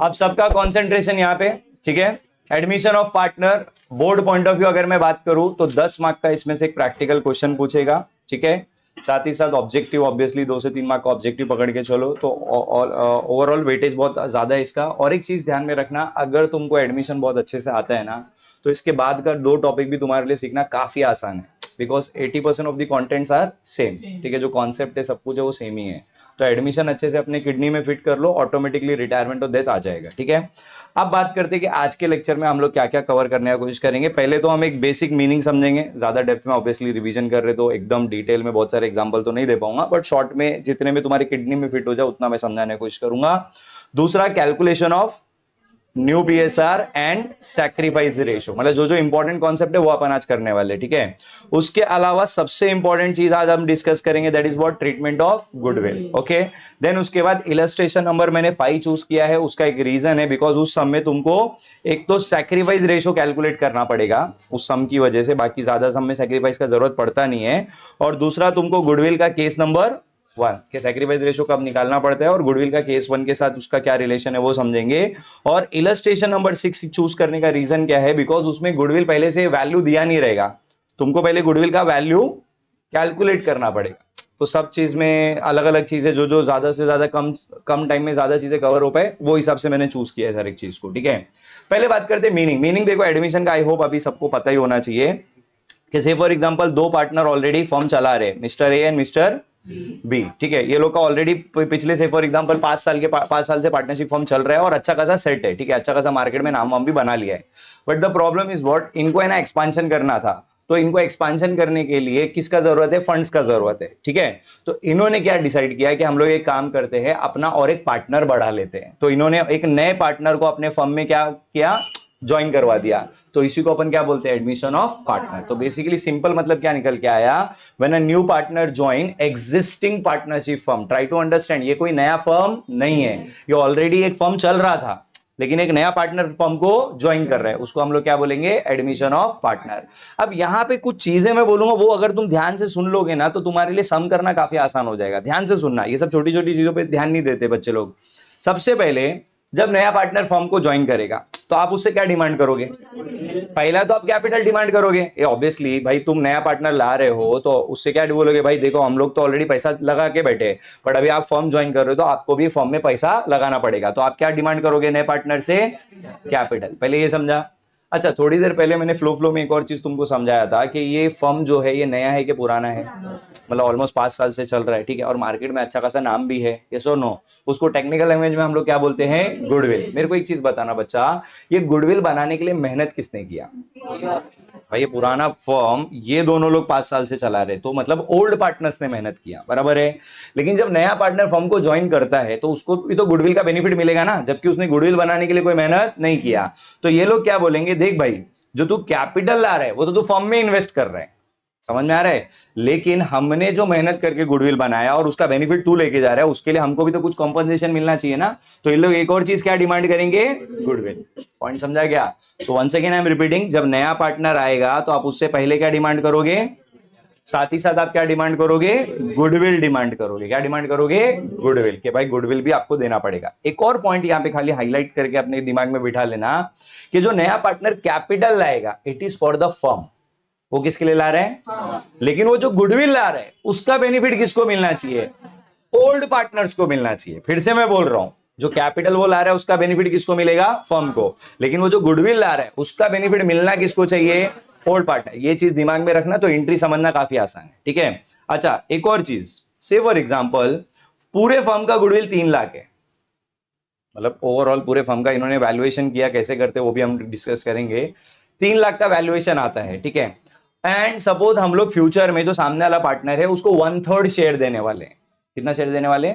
अब सबका कॉन्सेंट्रेशन यहाँ पे, ठीक है। Admission of partner, board point of view अगर मैं बात करूं तो 10 मार्क का इसमें से एक प्रैक्टिकल क्वेश्चन पूछेगा, ठीक है। साथ ही साथ ऑब्जेक्टिव, ऑब्वियसली 2 से 3 मार्क का ऑब्जेक्टिव पकड़ के चलो, तो ओवरऑल वेटेज बहुत ज्यादा है इसका। और एक चीज ध्यान में रखना, अगर तुमको एडमिशन बहुत अच्छे से आता है ना, तो इसके बाद का 2 टॉपिक भी तुम्हारे लिए सीखना काफी आसान है, because 80% of the contents are same, ठीक है। जो कॉन्सेप्ट है सब कुछ है वो सेम ही है। तो एडमिशन अच्छे से अपने किडनी में फिट कर लो, ऑटोमेटिकली रिटायरमेंट और डेथ आ जाएगा, ठीक है। अब बात करते हैं कि आज के लेक्चर में हम लोग क्या क्या कवर करने की कोशिश करेंगे। पहले तो हम एक बेसिक मीनिंग समझेंगे, ज्यादा डेप्थ में ऑब्वियसली रिवीजन कर रहे तो एकदम डिटेल में बहुत सारे एग्जांपल तो नहीं दे पाऊंगा, बट शॉर्ट में जितने में तुम्हारी किडनी में फिट हो जाए उतना मैं समझाने की कोशिश करूंगा। दूसरा, calculation of new PSR and sacrifice ratio, मतलब जो जो इंपॉर्टेंट कॉन्सेप्ट है वो अपन आज करने वाले, ठीक है। उसके अलावा सबसे इंपॉर्टेंट चीज आज हम डिस्कस करेंगे, that is what, treatment of goodwill, okay. Then उसके बाद इलस्ट्रेशन नंबर मैंने 5 चूज किया है, उसका एक रीजन है, बिकॉज उस सम में तुमको एक तो सैक्रिफाइस रेशियो कैलकुलेट करना पड़ेगा उस सम की वजह से, बाकी ज्यादा सम में सैक्रिफाइस का जरूरत पड़ता नहीं है। और दूसरा, तुमको गुडविल का केस नंबर 1 के सैक्रिफाइस रेशियो कब निकालना पड़ता है और गुडविल का केस 1 के साथ उसका क्या रिलेशन है वो समझेंगे। और इलस्ट्रेशन नंबर 6 चूज करने का रीजन क्या है, बिकॉज उसमें गुडविल पहले से वैल्यू दिया नहीं रहेगा, तुमको पहले गुडविल का वैल्यू कैलकुलेट करना पड़ेगा। तो सब चीज में अलग अलग चीजें, जो जो ज्यादा से ज्यादा कम टाइम में ज्यादा चीजें कवर हो पाए, वो हिसाब से मैंने चूज किया है हर एक चीज को, ठीक है। पहले बात करते हैं मीनिंग। देखो एडमिशन का आई होप अभी सबको पता ही होना चाहिए कि से for example 2 partner already firm चला रहे, mister A and mister B, ठीक है। ये लोग का ऑलरेडी पिछले से फॉर एग्जांपल 5 साल से पार्टनरशिप फॉर्म चल रहा है और अच्छा खासा सेट है, ठीक है। अच्छा खासा मार्केट में नाम वाम भी बना लिया है। But the problem is what, इनको है ना एक्सपांशन करना था। तो इनको एक्सपांशन करने के लिए किसका जरूरत है, फंड्स का जरूरत है, ठीक है। तो इन्होंने क्या डिसाइड किया कि हम लोग एक काम करते हैं, अपना और एक पार्टनर बढ़ा लेते हैं। तो इन्होंने एक नए पार्टनर को अपने फर्म में क्या किया, ज्वाइन करवा दिया। तो इसी को अपन क्या बोलते हैं, एडमिशन ऑफ पार्टनर। तो बेसिकली सिंपल मतलब क्या निकल के आया, when a new partner join existing partnership firm, try to understand, ये कोई नया फर्म नहीं है, ये ऑलरेडी एक फर्म चल रहा था, लेकिन एक नया पार्टनर फर्म को ज्वाइन कर रहा है, उसको हम लोग क्या बोलेंगे, एडमिशन ऑफ पार्टनर। अब यहां पे कुछ चीजें मैं बोलूंगा, वो अगर तुम ध्यान से सुन लोगे ना तो तुम्हारे लिए सम करना काफी आसान हो जाएगा। ध्यान से सुनना, ये सब छोटी छोटी चीजों पे ध्यान नहीं देते बच्चे लोग। सबसे पहले, जब नया पार्टनर फर्म को ज्वाइन करेगा तो आप उससे क्या डिमांड करोगे, पहला तो आप कैपिटल डिमांड करोगे। ये ऑब्वियसली भाई, तुम नया पार्टनर ला रहे हो तो उससे क्या बोलोगे, भाई देखो हम लोग तो ऑलरेडी पैसा लगा के बैठे, बट अभी आप फर्म ज्वाइन कर रहे हो तो आपको भी फर्म में पैसा लगाना पड़ेगा। तो आप क्या डिमांड करोगे नए पार्टनर से, कैपिटल। पहले ये समझा। अच्छा, थोड़ी देर पहले मैंने फ्लो में एक और चीज तुमको समझाया था कि ये फर्म जो है ये नया है कि पुराना है, मतलब ऑलमोस्ट 5 साल से चल रहा है, ठीक है। और मार्केट में अच्छा खासा नाम भी है, यस और नो। उसको टेक्निकल लैंग्वेज में हम लोग क्या बोलते हैं, गुडविल। मेरे को एक चीज बताना बच्चा, ये गुडविल बनाने के लिए मेहनत किसने किया, भाई ये पुराना फर्म ये दोनों लोग 5 साल से चला रहे, तो मतलब ओल्ड पार्टनर्स ने मेहनत किया, बराबर है। लेकिन जब नया पार्टनर फर्म को ज्वाइन करता है तो उसको भी तो गुडविल का बेनिफिट मिलेगा ना, जबकि उसने गुडविल बनाने के लिए कोई मेहनत नहीं किया। तो ये लोग क्या बोलेंगे, देख भाई जो तू कैपिटल ला रहा है वो तो तू फर्म में इन्वेस्ट कर रहा है, समझ में आ रहा है, लेकिन हमने जो मेहनत करके गुडविल बनाया और उसका बेनिफिट तू लेके जा रहा है, उसके लिए हमको भी तो कुछ कॉम्पनसेशन मिलना चाहिए ना। तो ये लोग एक और चीज क्या डिमांड करेंगे, गुडविल। पॉइंट समझा क्या। So once again I am repeating, जब नया पार्टनर आएगा तो आप उससे पहले क्या डिमांड करोगे, साथ ही साथ आप क्या डिमांड करोगे, गुडविल डिमांड करोगे। क्या डिमांड करोगे, गुडविल, के भाई गुडविल भी आपको देना पड़ेगा। एक और पॉइंट यहां पे खाली हाईलाइट करके अपने दिमाग में बिठा लेना कि जो नया पार्टनर कैपिटल लाएगा, it is for the firm, वो किसके लिए ला रहे हैं, लेकिन वो जो गुडविल ला रहे हैं उसका बेनिफिट किसको मिलना चाहिए, ओल्ड पार्टनर्स को मिलना चाहिए। फिर से मैं बोल रहा हूं, जो कैपिटल वो ला रहा है उसका बेनिफिट किसको मिलेगा, फर्म को, लेकिन वो जो गुडविल ला रहा है उसका बेनिफिट मिलना किसको चाहिए, ओल्ड पार्टनर। ये चीज दिमाग में रखना, तो एंट्री समझना काफी आसान है, ठीक है। अच्छा, एक और चीज, से फॉर एग्जांपल पूरे फर्म का गुडविल 3 लाख है, मतलब ओवरऑल पूरे फर्म का इन्होंने वैल्यूएशन किया, कैसे करते वो भी हम डिस्कस करेंगे। 3 लाख का वैल्यूएशन आता है, ठीक है। एंड सपोज हम लोग फ्यूचर में जो सामने वाला पार्टनर है उसको 1/3 शेयर देने वाले हैं। कितना शेयर देने वाले,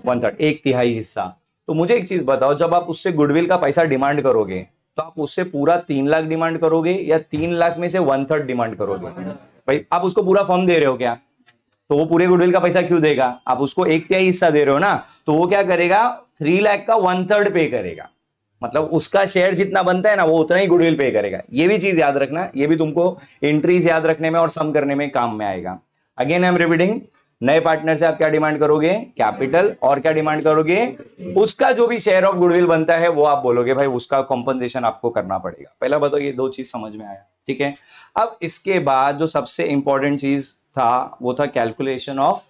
1/3, 1/3 हिस्सा। तो मुझे एक चीज बताओ, जब आप उससे गुडविल का पैसा डिमांड करोगे तो आप उससे पूरा 3 लाख डिमांड करोगे या 3 लाख में से 1/3 डिमांड करोगे, भाई आप उसको पूरा फर्म दे रहे हो क्या, तो वो पूरे गुडविल का पैसा क्यों देगा, आप उसको 1/3 हिस्सा दे रहे हो ना, तो वो क्या करेगा, 3 लाख का 1/3 पे करेगा, मतलब उसका शेयर जितना बनता है ना वो उतना ही गुडविल पे करेगा। ये भी चीज याद रखना, ये भी तुमको एंट्रीज याद रखने में और सम करने में काम में आएगा। अगेन आई एम रिपीटिंग, नए पार्टनर से आप क्या डिमांड करोगे? कैपिटल। और क्या डिमांड करोगे? उसका जो भी शेयर ऑफ गुडविल बनता है वो आप बोलोगे भाई उसका कॉम्पनसेशन आपको करना पड़ेगा। पहला बताओ ये दो चीज समझ में आया, ठीक है। अब इसके बाद जो सबसे इंपॉर्टेंट चीज था वो था calculation of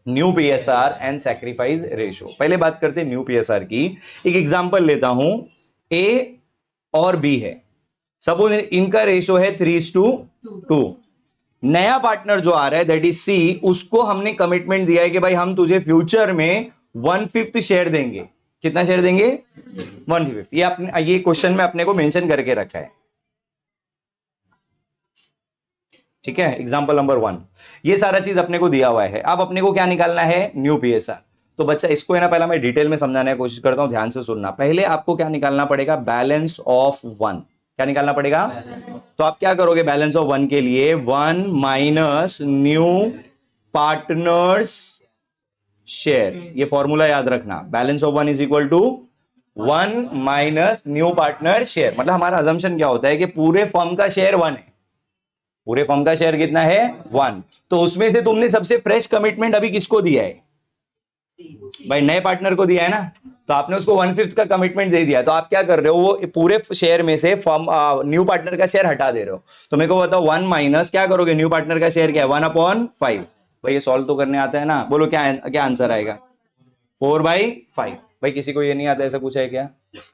new PSR and sacrifice ratio. पहले बात करते हैं न्यू पीएसआर की। एक एग्जांपल लेता हूं, ए और बी है, सपोज इनका रेशियो है 3:2। नया पार्टनर जो आ रहा है दैट इज सी, उसको हमने कमिटमेंट दिया है कि भाई हम तुझे फ्यूचर में 1/5 शेयर देंगे। कितना शेयर देंगे? 1/5। ये क्वेश्चन में अपने को मेंशन करके रखा है, ठीक है। एग्जांपल नंबर 1, ये सारा चीज अपने को दिया हुआ है। अब अपने को क्या निकालना है? New PSR. तो बच्चा इसको है ना पहला मैं डिटेल में समझाने की कोशिश करता हूं, ध्यान से सुनना। पहले आपको क्या निकालना पड़ेगा? Balance of 1। क्या निकालना पड़ेगा? तो आप क्या करोगे बैलेंस ऑफ 1 के लिए? 1 माइनस न्यू पार्टनर्स शेयर। ये फॉर्मूला याद रखना, balance of 1 is equal to 1 minus new partner share. मतलब हमारा अजम्पशन क्या होता है कि पूरे फर्म का शेयर 1 है। पूरे फर्म का शेयर कितना है? 1। तो उसमें से तुमने सबसे फ्रेश कमिटमेंट अभी किसको दिया है? भाई नए पार्टनर को दिया है ना, तो आपने उसको 1/5 का कमिटमेंट दे दिया। तो आप क्या कर रहे हो? वो पूरे शेयर में से फर्म न्यू पार्टनर का शेयर हटा दे रहे हो। तो मेरे को बताओ 1 माइनस क्या करोगे? न्यू पार्टनर का शेयर क्या है? 1/5। भाई ये सॉल्व तो करने आता है ना, बोलो क्या क्या आंसर आएगा? 4/5। भाई किसी को ये नहीं आता ऐसा कुछ है क्या?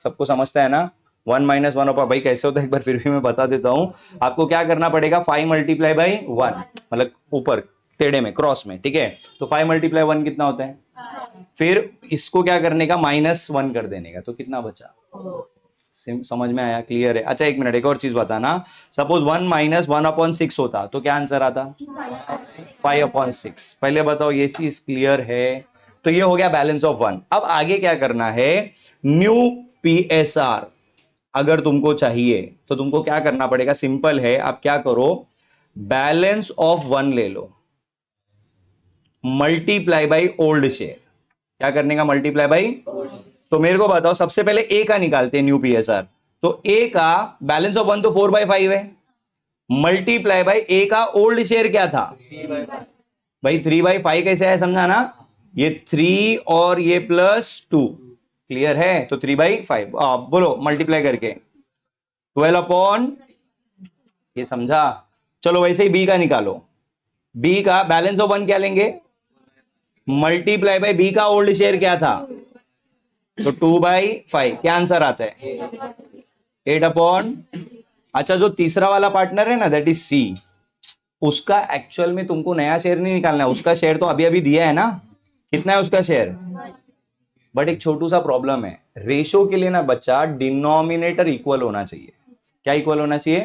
सबको समझता है ना? 1 माइनस 1/5 भाई कैसे होता है एक बार फिर भी मैं बता देता हूं। आपको क्या करना पड़ेगा? 5 मल्टीप्लाई बाई 1, मतलब ऊपर टेढ़े में क्रॉस में, ठीक है। तो 5 मल्टीप्लाई 1 कितना होता है? फिर इसको क्या करने का? -1 कर देने का। तो कितना बचा? समझ में आया? क्लियर है? अच्छा एक मिनट, एक और चीज बताना। सपोज 1 माइनस 1/6 होता तो क्या आंसर आता? 5/6। पहले बताओ ये चीज क्लियर है? तो ये हो गया बैलेंस ऑफ 1। अब आगे क्या करना है? न्यू पीएसआर अगर तुमको चाहिए तो तुमको क्या करना पड़ेगा? सिंपल है, आप क्या करो? बैलेंस ऑफ 1 ले लो, मल्टीप्लाई बाई ओल्ड शेयर। क्या करने का? Multiply by. तो मेरे को बताओ सबसे पहले ए का निकालते हैं न्यू पीएसआर। तो ए का बैलेंस ऑफ 1 तो 4/5 है, मल्टीप्लाई बाई ए का ओल्ड शेयर क्या था? भाई 3/5 कैसे आया समझाना? ये 3 और ये +2। क्लियर है? तो 3/5 बोलो मल्टीप्लाई करके 12 ये समझा? चलो वैसे ही बी का निकालो। बी का बैलेंस ऑफ 1 क्या लेंगे? मल्टीप्लाई बाई बी का ओल्ड शेयर क्या था? तो 2/5। क्या आंसर आता है? 8। अच्छा जो तीसरा वाला पार्टनर है ना दैट इज सी, उसका एक्चुअल में तुमको नया शेयर नहीं निकालना है, उसका शेयर तो अभी अभी दिया है ना। कितना है उसका शेयर? बट एक छोटू सा प्रॉब्लम है, रेशो के लिए ना बच्चा डिनोमिनेटर इक्वल होना चाहिए। क्या इक्वल होना चाहिए?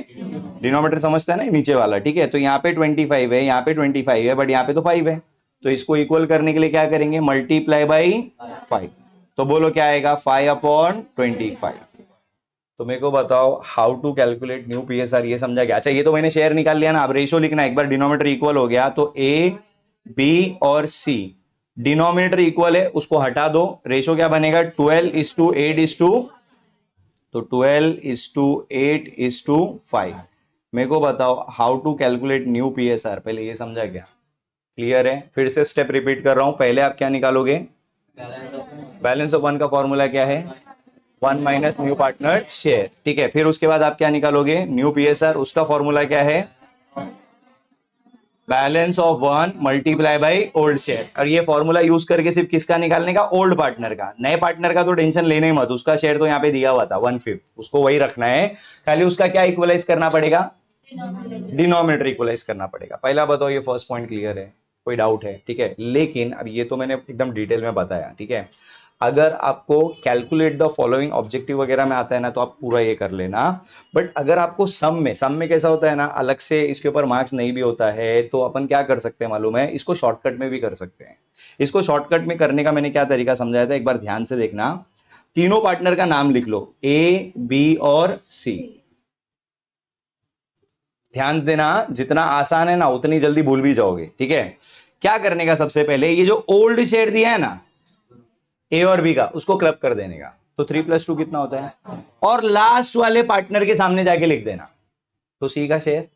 डिनोमिनेटर समझता है ना, नीचे वाला, ठीक है। तो यहाँ पे 25 है, यहाँ पे 25 है, बट यहाँ पे तो 5 है। तो इसको इक्वल करने के लिए क्या करेंगे? Multiply by 5। तो बोलो क्या आएगा? 5/25। तो मेरे को बताओ how to calculate new PSR, ये समझा गया? अच्छा ये तो मैंने शेयर निकाल लिया ना, अब रेशो लिखना है। एक बार डिनोमिनेटर इक्वल हो गया तो ए बी और सी डिनोमिनेटर इक्वल है, उसको हटा दो। रेशो क्या बनेगा? 12:8 तो 12:8 मेरे को बताओ how to calculate new PSR, पहले ये समझा क्या? क्लियर है? फिर से स्टेप रिपीट कर रहा हूं। पहले आप क्या निकालोगे? बैलेंस ऑफ 1 का फॉर्मूला क्या है? 1 माइनस न्यू पार्टनर शेयर, ठीक है। फिर उसके बाद आप क्या निकालोगे? New PSR. उसका फॉर्मूला क्या है? Balance of 1 multiply by old share. और ये फॉर्मूला यूज करके सिर्फ किसका निकालने का? ओल्ड पार्टनर का। नए पार्टनर का तो टेंशन लेने ही मत, उसका शेयर तो यहाँ पे दिया हुआ था 1/5, उसको वही रखना है। खाली उसका क्या इक्वलाइज करना पड़ेगा? डिनोमिनेटर इक्वलाइज करना पड़ेगा। पहला बताओ ये फर्स्ट पॉइंट क्लियर है? कोई डाउट है? ठीक है। लेकिन अब ये तो मैंने एकदम डिटेल में बताया, ठीक है। अगर आपको कैलकुलेट द फॉलोइंग ऑब्जेक्टिव वगैरह में आता है ना तो आप पूरा ये कर लेना। बट अगर आपको सम में कैसा होता है ना, अलग से इसके ऊपर मार्क्स नहीं भी होता है, तो अपन क्या कर सकते हैं मालूम है? इसको शॉर्टकट में भी कर सकते हैं। इसको शॉर्टकट में करने का मैंने क्या तरीका समझाया था, एक बार ध्यान से देखना। तीनों पार्टनर का नाम लिख लो, ए बी और सी। ध्यान देना, जितना आसान है ना उतनी जल्दी भूल भी जाओगे, ठीक है। क्या करने का? सबसे पहले ये जो ओल्ड शेयर दिया है ना ए और बी का, उसको क्लब कर देने का। तो 3+2 कितना होता है? और लास्ट वाले पार्टनर के सामने जाके लिख देना। तो सी का शेयर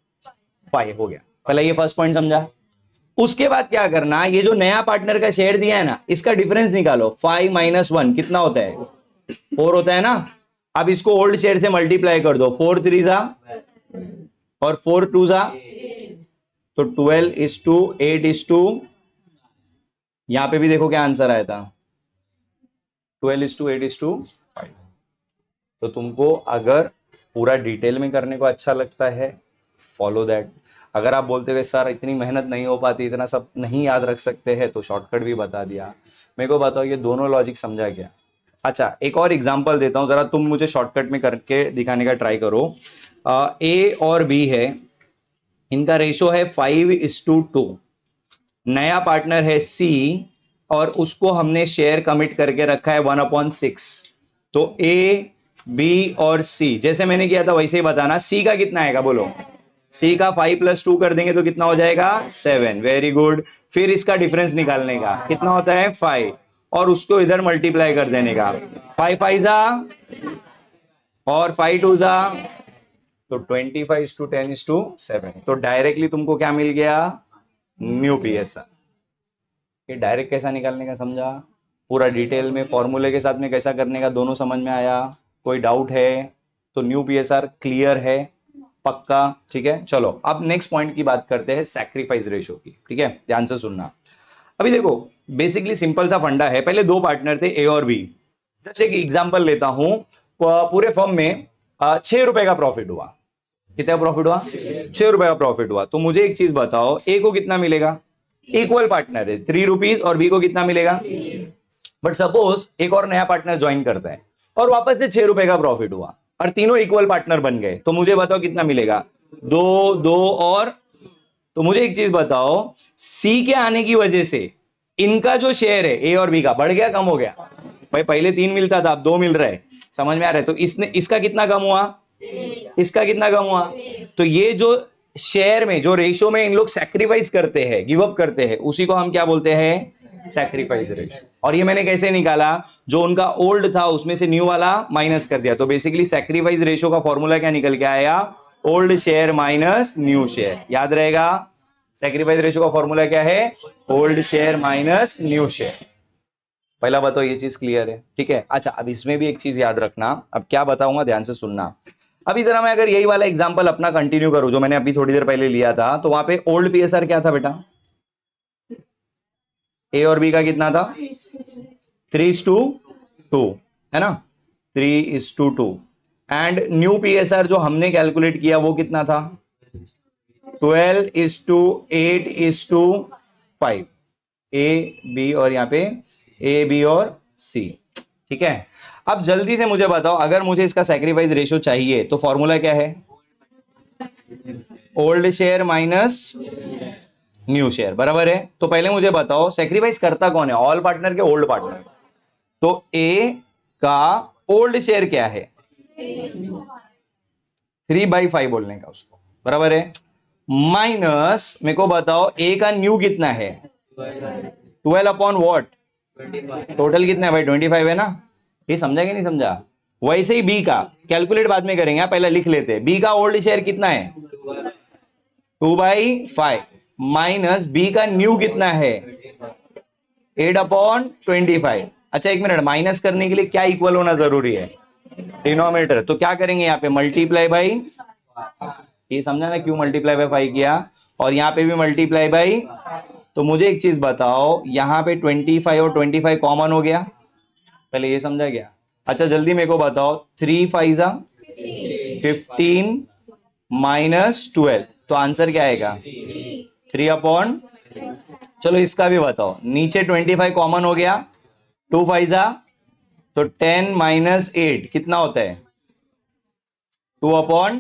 5 हो गया। पहले ये फर्स्ट पॉइंट समझा। उसके बाद क्या करना, ये जो नया पार्टनर का शेयर दिया है ना, इसका डिफरेंस निकालो। 5 - 1 कितना होता है? 4 होता है ना। अब इसको ओल्ड शेयर से मल्टीप्लाई कर दो। 4 3 जा और 4 2 जा, तो 12:8 यहां पे भी देखो क्या आंसर आया था, 12:8:5। तो तुमको अगर पूरा डिटेल में करने को अच्छा लगता है, फॉलो दैट। अगर आप बोलते हुए सर इतनी मेहनत नहीं हो पाती, इतना सब नहीं याद रख सकते हैं, तो शॉर्टकट भी बता दिया। मेरे को बताओ ये दोनों लॉजिक समझा क्या? अच्छा, एक और एग्जांपल देता हूं, जरा तुम मुझे शॉर्टकट में करके दिखाने का ट्राई करो। ए और बी है, इनका रेशो है 5:2। नया पार्टनर है सी, और उसको हमने शेयर कमिट करके रखा है 1/6। तो ए बी और सी जैसे मैंने किया था वैसे ही बताना। सी का कितना आएगा बोलो? सी का 5 + 2 कर देंगे तो कितना हो जाएगा? 7। Very good. फिर इसका डिफरेंस निकालने का कितना होता है? 5, और उसको इधर मल्टीप्लाई कर देने का। 5 5 जा और 5 2 जा, तो 25:10:7। तो डायरेक्टली तुमको क्या मिल गया? New PSR. ये डायरेक्ट कैसा निकालने का समझा? पूरा डिटेल में फॉर्मूले के साथ में कैसा करने का दोनों समझ में आया? कोई डाउट है तो न्यू पीएसआर क्लियर है? पक्का? ठीक है, चलो अब नेक्स्ट पॉइंट की बात करते हैं, सैक्रिफाइस रेशो की। ठीक है, ध्यान से सुनना। अभी देखो, बेसिकली सिंपल सा फंडा है। पहले दो पार्टनर थे ए और बी। जैसे एक एग्जांपल लेता हूं, पूरे फर्म में 6 रुपए का प्रॉफिट हुआ। कितना प्रॉफिट हुआ? 6 रुपए का प्रॉफिट हुआ। तो मुझे एक चीज बताओ, ए को कितना मिलेगा? इक्वल पार्टनर है 3 रुपीज, और बी को कितना मिलेगा? बट सपोज एक और नया पार्टनर ज्वाइन करता है और वापस से 6 रुपए का प्रॉफिट हुआ, और तीनों इक्वल पार्टनर बन गए। तो मुझे बताओ कितना मिलेगा? 2 2 और। तो मुझे एक चीज बताओ, सी के आने की वजह से इनका जो शेयर है ए और बी का, बढ़ गया कम हो गया? भाई पहले 3 मिलता था, अब 2 मिल रहा है। समझ में आ रहा है? तो इसने, इसका कितना कम हुआ? इसका कितना कम हुआ? तो ये जो शेयर में, जो रेशो में इन लोग सैक्रिफाइस करते हैं, गिव अप करते हैं, उसी को हम क्या बोलते हैं? Sacrifice ratio. और ये मैंने कैसे निकाला? जो उनका ओल्ड था उसमें से न्यू वाला माइनस कर दिया। तो बेसिकली सैक्रिफाइस रेशो का फॉर्मूला क्या निकल के आया? Old share minus new share. याद रहेगा? सैक्रिफाइस रेशो का फॉर्मूला क्या है? Old share minus new share. पहला बताओ ये चीज क्लियर है? ठीक है। अच्छा, अब इसमें भी एक चीज याद रखना, अब क्या बताऊंगा ध्यान से सुनना। अभी जरा मैं अगर यही वाला एग्जांपल अपना कंटिन्यू करूं जो मैंने अभी थोड़ी देर पहले लिया था, तो वहां पे ओल्ड पीएसआर क्या था बेटा? ए और बी का कितना था? 3:2 है ना? 3:2। एंड न्यू पीएसआर जो हमने कैलकुलेट किया वो कितना था? 12:8:5। ए बी, और यहां पे ए बी और सी। ठीक है। अब जल्दी से मुझे बताओ, अगर मुझे इसका सैक्रिफाइस रेशो चाहिए तो फॉर्मूला क्या है? Old share minus new share, बराबर है। तो पहले मुझे बताओ सैक्रिफाइस करता कौन है? ऑल पार्टनर के ओल्ड पार्टनर। तो ए का ओल्ड शेयर क्या है? 3/5 बोलने का उसको, बराबर है। माइनस मेरे को बताओ ए का न्यू कितना है? 12 अपॉन वॉट? टोटल कितना है भाई? 25 है ना? ये समझा कि नहीं समझा? वैसे ही बी का कैलकुलेट बाद में करेंगे, पहले लिख लेते हैं। बी का ओल्ड शेयर कितना है? 2/5 माइनस बी का न्यू कितना है? 8/25। अच्छा एक मिनट, माइनस करने के लिए क्या इक्वल होना जरूरी है? डिनोमिनेटर। तो क्या करेंगे यहाँ पे? Multiply by. ये समझा ना क्यों मल्टीप्लाई बाई 5 किया? और यहाँ पे भी मल्टीप्लाई बाई। तो मुझे एक चीज बताओ, यहाँ पे 25 और 25 कॉमन हो गया, पहले ये समझा गया? अच्छा जल्दी मेरे को बताओ, 3 5 15 माइनस 12, तो आंसर क्या आएगा? 3 अपॉन। चलो इसका भी बताओ, नीचे 25 कॉमन हो गया, 2 5 तो 10 माइनस 8 कितना होता है? 2 अपॉन।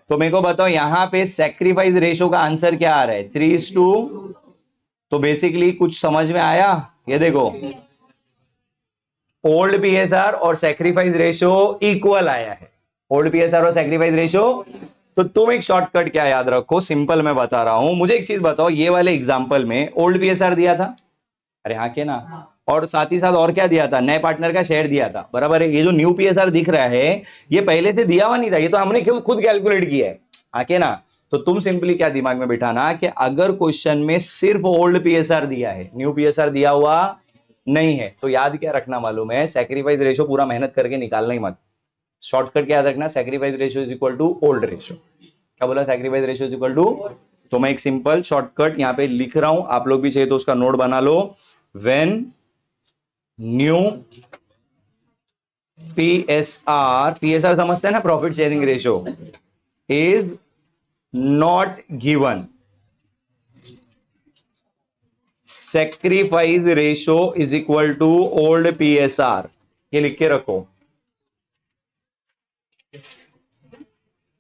तो मेरे को बताओ यहां पे सैक्रिफाइस रेशो का आंसर क्या आ रहा है? 3:2। तो बेसिकली कुछ समझ में आया? ये देखो, ओल्ड पीएसआर और सैक्रिफाइस रेशो इक्वल आया है। ओल्ड पीएसआर और सैक्रिफाइस रेशो। तो तुम एक शॉर्टकट क्या याद रखो, सिंपल मैं बता रहा हूं। मुझे एक चीज बताओ, ये वाले एग्जांपल में ओल्ड पीएसआर दिया था? अरे हाँ के ना? और साथ ही साथ और क्या दिया था? नए पार्टनर का शेयर दिया था, बराबर है। ये जो न्यू पीएसआर दिख रहा है, ये पहले से दिया हुआ नहीं था, ये तो हमने खुद कैलकुलेट किया है। हाँ के ना? तो तुम सिंपली क्या दिमाग में बिठाना कि अगर क्वेश्चन में सिर्फ ओल्ड पीएसआर दिया है, न्यू पीएसआर दिया हुआ नहीं है, तो याद क्या रखना मालूम है, सैक्रिफाइस रेशो पूरा मेहनत करके निकालना ही मत। शॉर्टकट क्या याद रखना, sacrifice ratio is equal to old ratio. क्या बोला, sacrifice ratio is equal to, तो मैं एक सिंपल शॉर्टकट यहां पे लिख रहा हूं, आप लोग भी चाहिए तो उसका नोट बना लो। व्हेन न्यू पीएसआर समझते हैं ना, profit sharing ratio is not given, sacrifice ratio is equal to old PSR. ये लिख के रखो,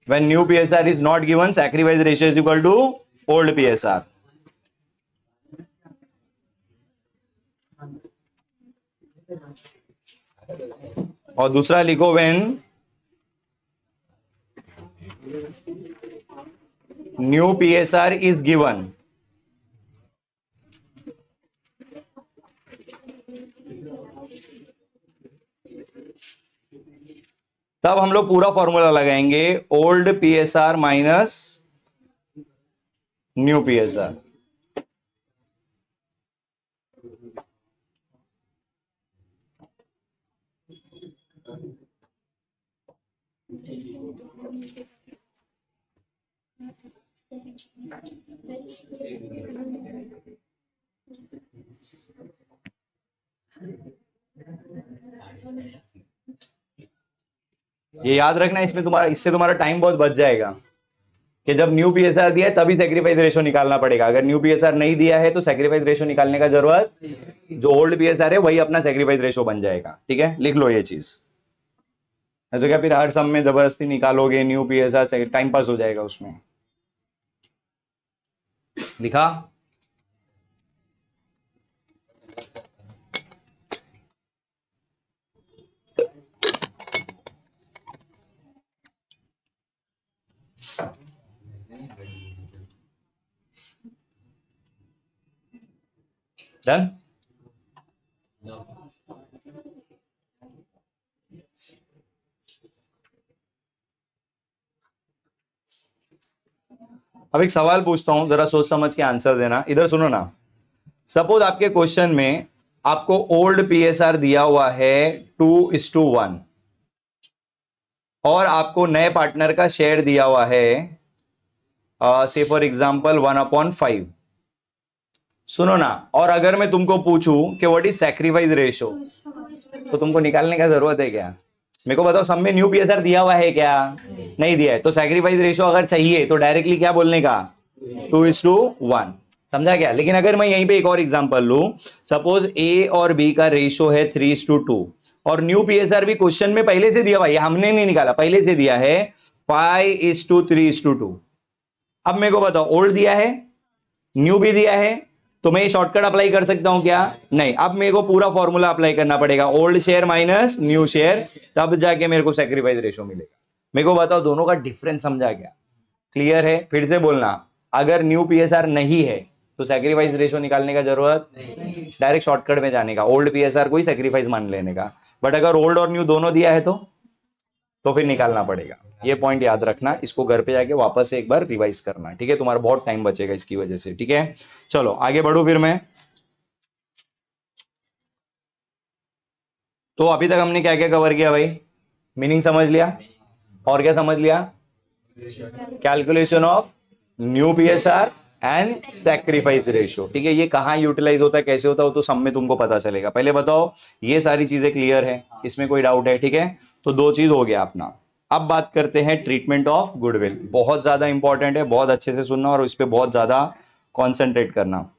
when new PSR is not given, sacrifice ratio is equal to old PSR. और दूसरा लिखो, when new PSR is given, तब हम लोग पूरा फॉर्मूला लगाएंगे, old PSR minus new PSR. ये याद रखना, इससे तुम्हारा टाइम बहुत बच जाएगा कि जब न्यू पीएसआर दिया है तभी सैक्रिफाइस रेशो निकालना पड़ेगा। अगर न्यू पीएसआर नहीं दिया है तो सैक्रिफाइस रेशो निकालने का जरूरत, जो ओल्ड पीएसआर है वही अपना सैक्रिफाइस रेशो बन जाएगा। ठीक है, लिख लो ये चीज, तो क्या फिर हर सम में जबरदस्ती निकालोगे न्यू पीएसआर, टाइम पास हो जाएगा उसमें। लिखा, डन। अब एक सवाल पूछता हूं, जरा सोच समझ के आंसर देना। इधर सुनो ना, सपोज आपके क्वेश्चन में आपको ओल्ड पीएसआर दिया हुआ है 2:1 और आपको नए पार्टनर का शेयर दिया हुआ है से फॉर एग्जांपल 1/5। सुनो ना, और अगर मैं तुमको पूछूं कि व्हाट इज सैक्रिफाइस रेशो, तो तुमको निकालने का जरूरत है क्या? मेरे को बताओ, सब में न्यू पीएसआर दिया हुआ है क्या? नहीं दिया है। तो सैक्रिफाइस रेशो अगर चाहिए तो डायरेक्टली क्या बोलने का, 2:1। समझा क्या? लेकिन अगर मैं यहीं पे एक और एग्जांपल लूं, सपोज ए और बी का रेशो है 3:2 और न्यू पीएसआर भी क्वेश्चन में पहले से दिया हुआ है, हमने नहीं निकाला, पहले से दिया है 5:3:2। अब मेरे को बताओ, ओल्ड दिया है, न्यू भी दिया है, तो मैं शॉर्टकट अप्लाई कर सकता हूं क्या? नहीं। अब मेरे को पूरा फॉर्मूला अप्लाई करना पड़ेगा, old share minus new share, तब जाके मेरे को सैक्रिफाइस रेशो मिलेगा। मेरे को बताओ, दोनों का डिफरेंस समझा क्या? क्लियर है? फिर से बोलना, अगर न्यू पीएसआर नहीं है तो सैक्रिफाइस रेशो निकालने का जरूरत नहीं, डायरेक्ट शॉर्टकट में जाने का, ओल्ड पीएसआर को ही सैक्रिफाइस मान लेने का। बट अगर ओल्ड और न्यू दोनों दिया है तो फिर निकालना पड़ेगा। ये पॉइंट याद रखना, इसको घर पे जाके वापस से एक बार रिवाइज करना। ठीक है, तुम्हारा बहुत टाइम बचेगा इसकी वजह से। ठीक है, चलो आगे बढ़ू फिर मैं। तो अभी तक हमने क्या क्या कवर किया भाई? मीनिंग समझ लिया, और क्या समझ लिया? Calculation of new PSR and sacrifice ratio. ठीक है, ये कहां यूटिलाइज होता है, कैसे होता है, वो तो सब में तुमको पता चलेगा। पहले बताओ, ये सारी चीजें क्लियर है, इसमें कोई डाउट है? ठीक है, तो दो चीज हो गया अपना। अब बात करते हैं ट्रीटमेंट ऑफ गुडविल। बहुत ज्यादा इंपॉर्टेंट है, बहुत अच्छे से सुनना और इस पर बहुत ज्यादा कॉन्सेंट्रेट करना।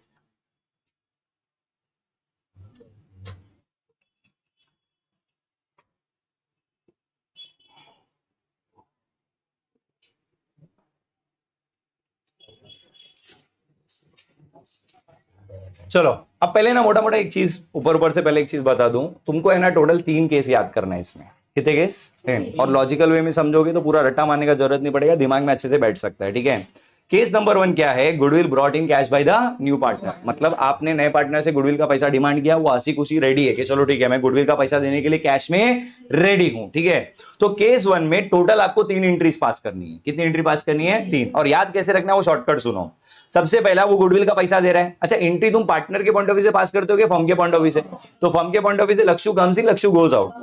चलो, अब पहले ना मोटा मोटा एक चीज ऊपर से पहले एक चीज बता दूं तुमको, है ना, टोटल 3 केस याद करना है इसमें। कितने केस? 10। और लॉजिकल वे में समझोगे तो पूरा रट्टा मारने का जरूरत नहीं पड़ेगा, दिमाग में अच्छे से बैठ सकता है। ठीक है, केस नंबर 1 क्या है? Goodwill brought in cash by the new partner, मतलब आपने नए पार्टनर से गुडविल का पैसा डिमांड किया, वो हंसी खुशी रेडी है कि चलो ठीक है मैं गुडविल का पैसा देने के लिए कैश में रेडी हूं, ठीक है। तो केस 1 में टोटल आपको 3 एंट्रीज पास करनी है। कितनी एंट्री पास करनी है? 3। और याद कैसे रखना है वो शॉर्टकट सुनो। सबसे पहला वो गुडविल का पैसा दे रहा है। अच्छा, एंट्री तुम पार्टनर के पॉइंट ऑफ व्यू से पास करते हो फर्म के पॉइंट ऑफ व्यू से? तो फर्म के पॉइंट ऑफ व्यू से Lakshu comes in, Lakshu goes out.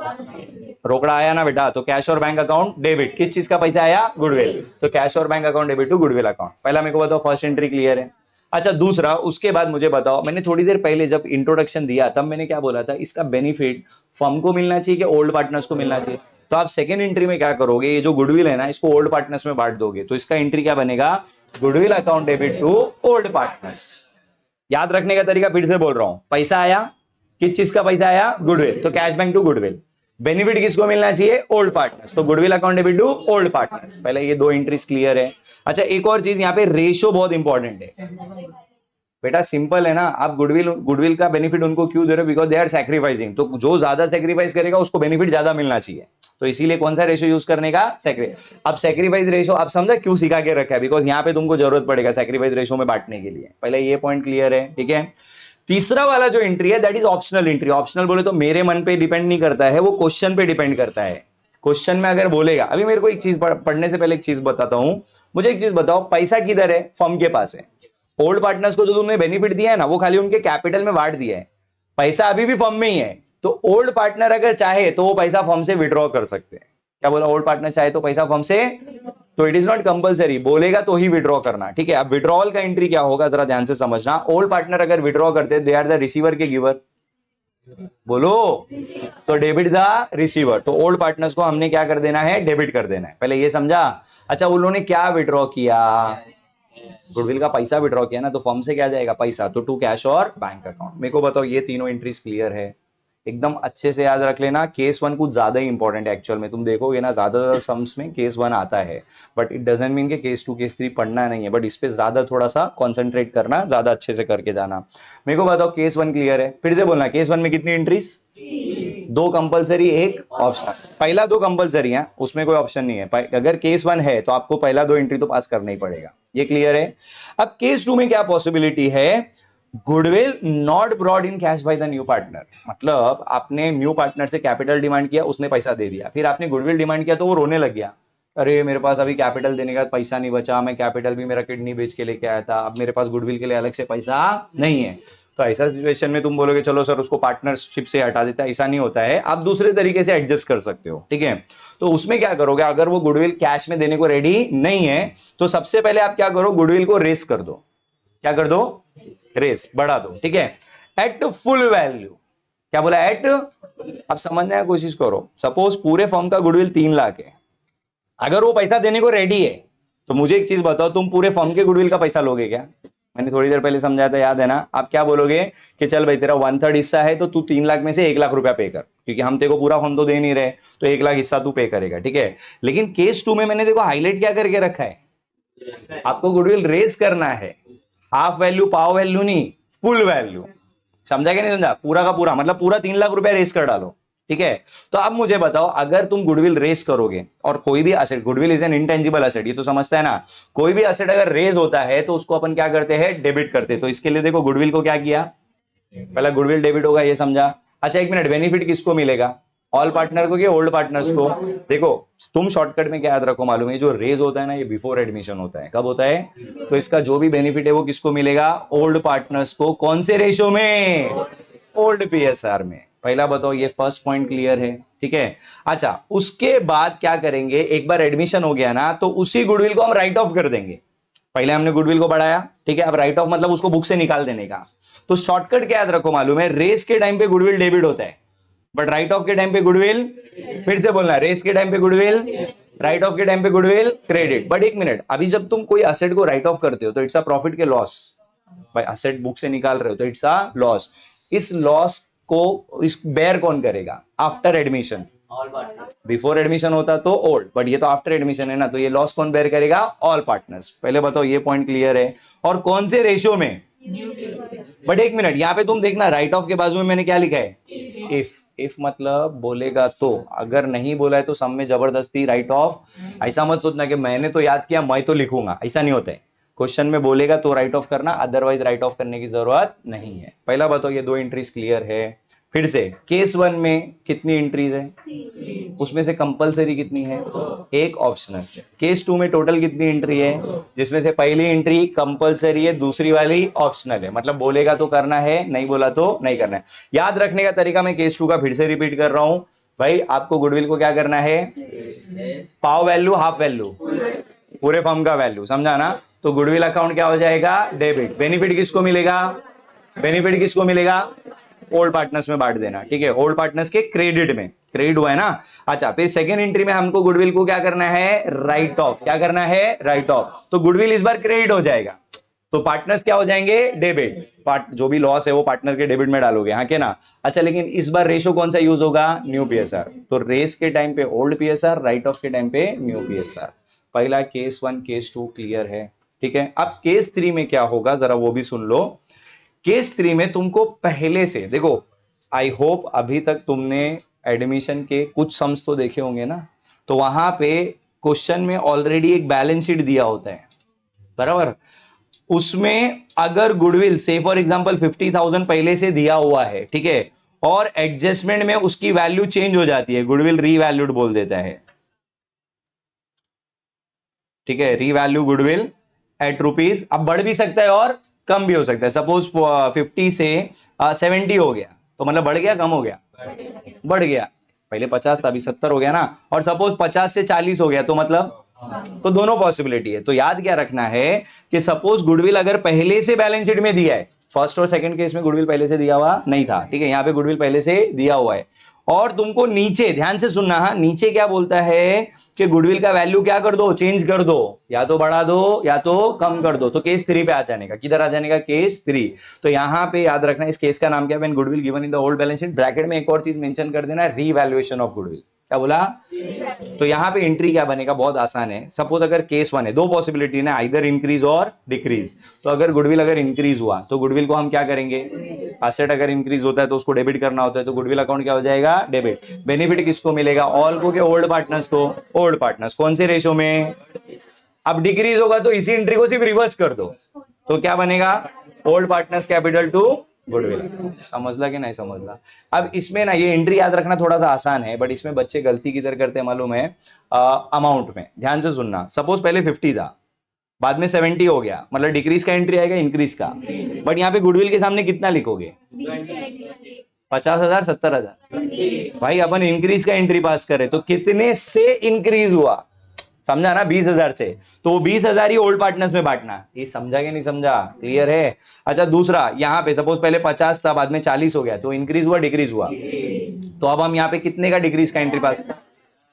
रोकड़ा आया ना बेटा, तो कैश और बैंक अकाउंट डेबिट। किस चीज का पैसा आया? गुडविल। तो कैश और bank account debit to goodwill account. पहला मेरे को बताओ, फर्स्ट एंट्री क्लियर है। अच्छा, दूसरा, उसके बाद मुझे बताओ, मैंने थोड़ी देर पहले जब इंट्रोडक्शन दिया तब मैंने क्या बोला था, इसका बेनिफिट फर्म को मिलना चाहिए कि ओल्ड पार्टनर्स को मिलना चाहिए? तो आप सेकेंड एंट्री में क्या करोगे, ये जो गुडविल है ना, इसको ओल्ड पार्टनर्स में बांट दोगे। तो इसका एंट्री क्या बनेगा? Goodwill account debit to old partners. याद रखने का तरीका फिर से बोल रहा हूं, पैसा आया, किस चीज का पैसा आया? गुडविल, तो cash bank to goodwill. Benefit किसको मिलना चाहिए? ओल्ड पार्टनर्स, तो goodwill account debit to old partners. पहले ये 2 एंट्रीज क्लियर है। अच्छा, एक और चीज यहाँ पे, रेशो बहुत इंपॉर्टेंट है बेटा। सिंपल है ना, आप गुडविल का बेनिफिट उनको क्यों दे रहे हो? Because they are sacrificing. तो जो ज्यादा सैक्रिफाइस करेगा उसको बेनिफिट ज्यादा मिलना चाहिए, तो इसीलिए कौन सा रेशो यूज करने का? अब सैक्रिफाइस रेशो आप समझा क्यों सिखा के रखा है? बिकॉज यहाँ पे तुमको जरूरत पड़ेगा सैक्रिफाइस रेशो में बांटने के लिए। पहले ये पॉइंट क्लियर है, ठीक है। तीसरा वाला जो एंट्री है that is optional entry. Optional बोले तो मेरे मन पे डिपेंड नहीं करता है, वो क्वेश्चन पे डिपेंड करता है। क्वेश्चन में अगर बोलेगा, अभी मेरे को एक चीज पढ़ने से पहले एक चीज बताता हूं, मुझे एक चीज बताओ, पैसा किधर है? फर्म के पास है। ओल्ड पार्टनर्स को जो तुमने बेनिफिट दिया है ना, वो खाली उनके कैपिटल में बांट दिया है, पैसा अभी भी फर्म में ही है। तो ओल्ड पार्टनर अगर चाहे तो वो पैसा फर्म से विड्रॉ कर सकते हैं। क्या बोला? ओल्ड पार्टनर चाहे तो पैसा फर्म से, तो इट इज नॉट कंपलसरी, बोलेगा तो ही विड्रॉ करना, ठीक है। अब विड्रॉल का एंट्री क्या होगा जरा ध्यान से समझना। ओल्ड पार्टनर अगर विड्रॉ करते, दे आर द रिसीवर के गिवर, बोलो, तो डेबिट द रिसीवर। तो ओल्ड पार्टनर्स को हमने क्या कर देना है? डेबिट कर देना है। पहले ये समझा। अच्छा, उन्होंने क्या विड्रॉ किया? गुडविल का पैसा विड्रॉ किया ना, तो फर्म से क्या जाएगा? पैसा, तो टू कैश और बैंक अकाउंट। मेरे को बताओ, ये तीनों एंट्रीज क्लियर है? एकदम अच्छे से याद रख लेना। केस 1 कुछ ज्यादा ही इंपॉर्टेंट है एक्चुअल में, तुम देखोगे ना ज्यादातर सम्स में केस 1 आता है, बट इट डजंट मीन कि केस 2 केस 3 पढ़ना नहीं है, बट इस पे ज्यादा थोड़ा सा कॉन्सेंट्रेट करना, ज्यादा अच्छे से करके जाना। मेरे को बताओ, केस 1 क्लियर है? फिर से बोलना, केस 1 में कितनी एंट्रीज? 2 compulsory, 1 optional. पहला 2 कंपलसरी है, उसमें कोई ऑप्शन नहीं है। अगर केस 1 है तो आपको पहला 2 एंट्री तो पास करना ही पड़ेगा। ये क्लियर है? अब केस 2 में क्या पॉसिबिलिटी है? Goodwill not brought in cash by the new partner. मतलब आपने न्यू पार्टनर से कैपिटल डिमांड किया, उसने पैसा दे दिया, फिर आपने गुडविल डिमांड किया तो वो रोने लग गया, अरे मेरे पास अभी कैपिटल देने का पैसा नहीं बचा, मैं कैपिटल भी मेरा किडनी बेच के लेके आया था, अब मेरे पास गुडविल के लिए अलग से पैसा नहीं है। तो ऐसा सिचुएशन में तुम बोलोगे चलो सर उसको पार्टनरशिप से हटा देता है, ऐसा नहीं होता है, आप दूसरे तरीके से एडजस्ट कर सकते हो, ठीक है। तो उसमें क्या करोगे, अगर वो गुडविल कैश में देने को रेडी नहीं है तो सबसे पहले आप क्या करो, गुडविल को रेस कर दो। क्या कर दो? रेस, बढ़ा दो, ठीक है, एट फुल वैल्यू। क्या बोला? एट। अब समझने की कोशिश करो, सपोज पूरे फर्म का गुडविल 3 लाख है, अगर वो पैसा देने को रेडी है तो मुझे एक चीज बताओ, तुम पूरे फर्म के गुडविल का पैसा लोगे क्या? मैंने थोड़ी देर पहले समझाया था, याद है ना? आप क्या बोलोगे कि चल भाई तेरा 1/3 हिस्सा है तो तू 3 लाख में से 1 लाख रुपया पे कर, क्योंकि हम तेरे को पूरा फर्म तो दे नहीं रहे, तो 1 लाख हिस्सा तू पे करेगा, ठीक है। लेकिन केस 2 में मैंने देखो हाईलाइट क्या करके रखा है, आपको गुडविल रेस करना है, हाफ वैल्यू पाव वैल्यू नहीं, फुल वैल्यू। समझा क्या नहीं समझा? पूरा का पूरा, मतलब पूरा 3 लाख रुपया रेस कर डालो, ठीक है। तो अब मुझे बताओ, अगर तुम गुडविल रेस करोगे और कोई भी asset, goodwill is an intangible asset, ये तो समझता है ना, कोई भी एसेट अगर रेज होता है तो उसको अपन क्या करते हैं? डेबिट करते हैं। तो इसके लिए देखो गुडविल को क्या किया, पहला गुडविल डेबिट होगा, ये समझा। अच्छा एक मिनट, बेनिफिट किसको मिलेगा? ऑल पार्टनर को कि ओल्ड पार्टनर्स को? देखो तुम शॉर्टकट में क्या याद रखो, मालूम है, जो रेज होता है ना, ये बिफोर एडमिशन होता है। कब होता है? तो इसका जो भी बेनिफिट है वो किसको मिलेगा? ओल्ड पार्टनर्स को। कौन से रेशो में? ओल्ड पीएसआर में। पहला बताओ, ये फर्स्ट पॉइंट क्लियर है, ठीक है। अच्छा उसके बाद क्या करेंगे, एक बार एडमिशन हो गया ना तो उसी गुडविल को हम राइट ऑफ कर देंगे। पहले हमने गुडविल को बढ़ाया, ठीक है, अब राइट ऑफ मतलब उसको बुक से निकाल देने का। तो शॉर्टकट क्या याद रखो, मालूम है, रेस के टाइम पे गुडविल डेबिट होता है, बट राइट ऑफ के टाइम पे गुडविल, फिर से बोलना, रेस के टाइम पे गुडविल, राइट ऑफ के टाइम पे गुडविल क्रेडिट। बट एक मिनट, अभी जब तुम कोई असेट को राइट ऑफ करते हो तो इट्स अ प्रॉफिट के लॉस, भाई असेट बुक से निकाल रहे हो तो इट्स अ लॉस। इस लॉस को इस बेयर कौन करेगा? After admission. बिफोर एडमिशन होता तो ओल्ड, बट ये तो आफ्टर एडमिशन है ना, तो ये लॉस कौन बेयर करेगा? All partners. पहले बताओ ये पॉइंट क्लियर है? और कौन से रेशियो में? बट एक मिनट, यहां पे तुम देखना, राइट ऑफ के बाजू में मैंने क्या लिखा है? इफ। इफ मतलब बोलेगा तो, अगर नहीं बोला है तो सम में जबरदस्ती राइट ऑफ। ऐसा मत सोचना कि मैंने तो याद किया मैं तो लिखूंगा, ऐसा नहीं होता है। क्वेश्चन में बोलेगा तो राइट ऑफ करना, अदरवाइज राइट ऑफ करने की जरूरत नहीं है। पहला बताओ ये दो एंट्रीज क्लियर है। फिर से केस 1 में कितनी एंट्रीज है, उसमें से कंपलसरी कितनी है, एक ऑप्शनल। केस 2 में टोटल कितनी एंट्री है, जिसमें से पहली एंट्री कंपलसरी है, दूसरी वाली ऑप्शनल है, मतलब बोलेगा तो करना है, नहीं बोला तो नहीं करना है। याद रखने का तरीका मैं केस 2 का फिर से रिपीट कर रहा हूं भाई, आपको गुडविल को क्या करना है, पाव वैल्यू हाफ वैल्यू, पूरे फर्म का वैल्यू, समझा ना। तो गुडविल अकाउंट क्या हो जाएगा, डेबिट। बेनिफिट किसको मिलेगा, बेनिफिट किसको मिलेगा, ओल्ड पार्टनर्स में बांट देना, ठीक है, ओल्ड पार्टनर्स के क्रेडिट में, क्रेडिट हुआ है ना। अच्छा, फिर सेकेंड एंट्री में हमको गुडविल को क्या करना है, राइट ऑफ, क्या करना है, राइट ऑफ। तो गुडविल इस बार क्रेडिट हो जाएगा, तो पार्टनर्स क्या हो जाएंगे, डेबिट। पार्ट जो भी लॉस है वो पार्टनर के डेबिट में डालोगे, हाँ के ना। अच्छा, लेकिन इस बार रेशो कौन सा यूज होगा, न्यू पीएसआर। तो रेस के टाइम पे ओल्ड पीएसआर, राइट ऑफ के टाइम पे न्यू पीएसआर। पहला केस 1 केस 2 क्लियर है, ठीक है। अब केस 3 में क्या होगा जरा वो भी सुन लो। केस 3 में तुमको पहले से देखो, आई होप अभी तक तुमने एडमिशन के कुछ सम्स तो देखे होंगे ना, तो वहां पे क्वेश्चन में ऑलरेडी एक बैलेंस शीट दिया होता है, बराबर। उसमें अगर गुडविल से फॉर एग्जांपल 50,000 पहले से दिया हुआ है, ठीक है, और एडजस्टमेंट में उसकी वैल्यू चेंज हो जाती है, गुडविल रीवैल्यूड बोल देता है, ठीक है, रीवैल्यू गुडविल एट रुपीज। अब बढ़ भी सकता है और कम भी हो सकता है। सपोज 50 से 70 हो गया, तो मतलब बढ़ गया कम हो गया, बढ़ गया। पहले 50 था, अभी 70 हो गया ना। और सपोज 50 से 40 हो गया, तो मतलब, तो दोनों पॉसिबिलिटी है। तो याद क्या रखना है कि सपोज गुडविल अगर पहले से बैलेंस शीट में दिया है, फर्स्ट और सेकंड केस में गुडविल पहले से दिया हुआ नहीं था, ठीक है, यहां पे गुडविल पहले से दिया हुआ है। और तुमको नीचे ध्यान से सुनना, हाँ, नीचे क्या बोलता है कि गुडविल का वैल्यू क्या कर दो, चेंज कर दो, या तो बढ़ा दो या तो कम कर दो। तो केस 3 पे आ जाने का, किधर आ जाने का, केस 3। तो यहां पे याद रखना इस केस का नाम क्या है, when goodwill given in the old balance sheet. Bracket में एक और चीज मेंशन कर देना, रीवैल्यूएशन ऑफ गुडविल। क्या बोला, तो यहां पे एंट्री क्या बनेगा, बहुत आसान है। सपोज अगर केस 1 है, दो पॉसिबिलिटी ना, आइदर इंक्रीज और डिक्रीज। तो अगर गुडविल अगर इंक्रीज हुआ तो गुडविल को हम क्या करेंगे, एसेट अगर इंक्रीज होता है तो उसको डेबिट करना होता है, तो गुडविल अकाउंट क्या हो जाएगा, डेबिट। बेनिफिट किसको मिलेगा, ऑल को, के ओल्ड पार्टनर्स को, ओल्ड पार्टनर्स। कौन से रेशो में, अब डिक्रीज होगा तो इसी एंट्री को सिर्फ रिवर्स कर दो, तो क्या बनेगा, old partners capital to goodwill. समझला कि नहीं समझला। अब इसमें ना ये एंट्री याद रखना थोड़ा सा आसान है, बट इसमें बच्चे गलती किधर करते हैं मालूम है, अमाउंट में। ध्यान से सुनना, सपोज पहले 50 था, बाद में 70 हो गया, मतलब डिक्रीज का एंट्री आएगा, इंक्रीज का। बट यहाँ पे गुडविल के सामने कितना लिखोगे, 50,000 70,000। भाई अपन इंक्रीज का एंट्री पास करे तो कितने से इंक्रीज हुआ, समझा ना, 20,000 से। तो वो 20,000 ही ओल्ड पार्टनर्स में बांटना। ये समझा कि नहीं समझा, क्लियर है। अच्छा, दूसरा, यहां पे सपोज पहले 50 था, बाद में 40 हो गया, तो इंक्रीज हुआ डिक्रीज हुआ। तो अब हम यहाँ पे कितने का डिक्रीज का एंट्री पास,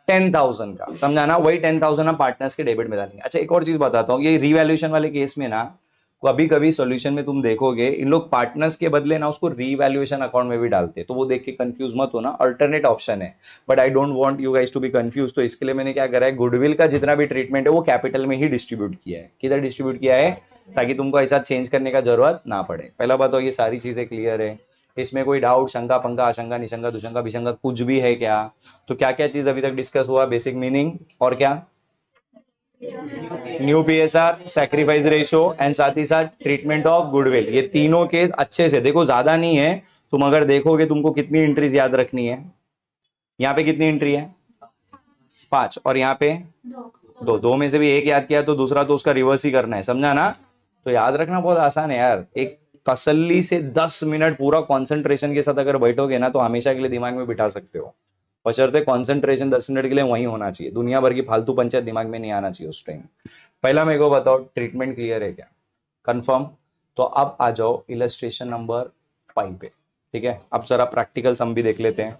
10,000 का, समझा ना। वही 10,000 हम पार्टनर्स के डेबिट में डालेंगे। अच्छा, एक और चीज बताता हूँ, ये रीवैल्यूएशन वाले केस में ना, कभी कभी सॉल्यूशन में तुम देखोगे इन लोग पार्टनर्स के बदले ना उसको रीवैल्यूएशन अकाउंट में भी डालते हैं, तो वो देख के कंफ्यूज मत होना, अल्टरनेट ऑप्शन है। But I don't want you guys to be confuse, तो इसके लिए मैंने क्या करा है, गुडविल का जितना भी ट्रीटमेंट है वो कैपिटल में ही डिस्ट्रीब्यूट किया है। किधर डिस्ट्रीब्यूट किया है, ताकि तुमको ऐसा चेंज करने का जरूरत ना पड़े। पहला बात तो ये सारी चीजें क्लियर है, इसमें कोई डाउट, शंका पंका आशंका निशंका दुशंका विशंका कुछ भी है क्या। तो क्या क्या चीज अभी तक डिस्कस हुआ, बेसिक मीनिंग और क्या, new PSR, sacrifice ratio and साथ ही साथ ट्रीटमेंट ऑफ गुडविल। ये तीनों केस अच्छे से देखो, ज्यादा नहीं है। तुम अगर देखोगे तुमको कितनी एंट्रीज याद रखनी है, यहाँ पे कितनी एंट्री है, 5, और यहाँ पे दो, दो में से भी एक याद किया तो दूसरा तो उसका रिवर्स ही करना है, समझा ना। तो याद रखना बहुत आसान है यार, एक तसल्ली से 10 मिनट पूरा कंसंट्रेशन के साथ अगर बैठोगे ना तो हमेशा के लिए दिमाग में बिठा सकते हो। बशर्ते कंसंट्रेशन 10 मिनट के लिए वहीं होना चाहिए, दुनिया भर की फालतू पंचायत दिमाग में नहीं आना चाहिए उस टाइम। पहला मेरे को बताओ, ट्रीटमेंट क्लियर है क्या, कंफर्म। तो अब आ जाओ इलस्ट्रेशन नंबर 5 पे, ठीक है। अब जरा प्रैक्टिकल सम भी देख लेते हैं।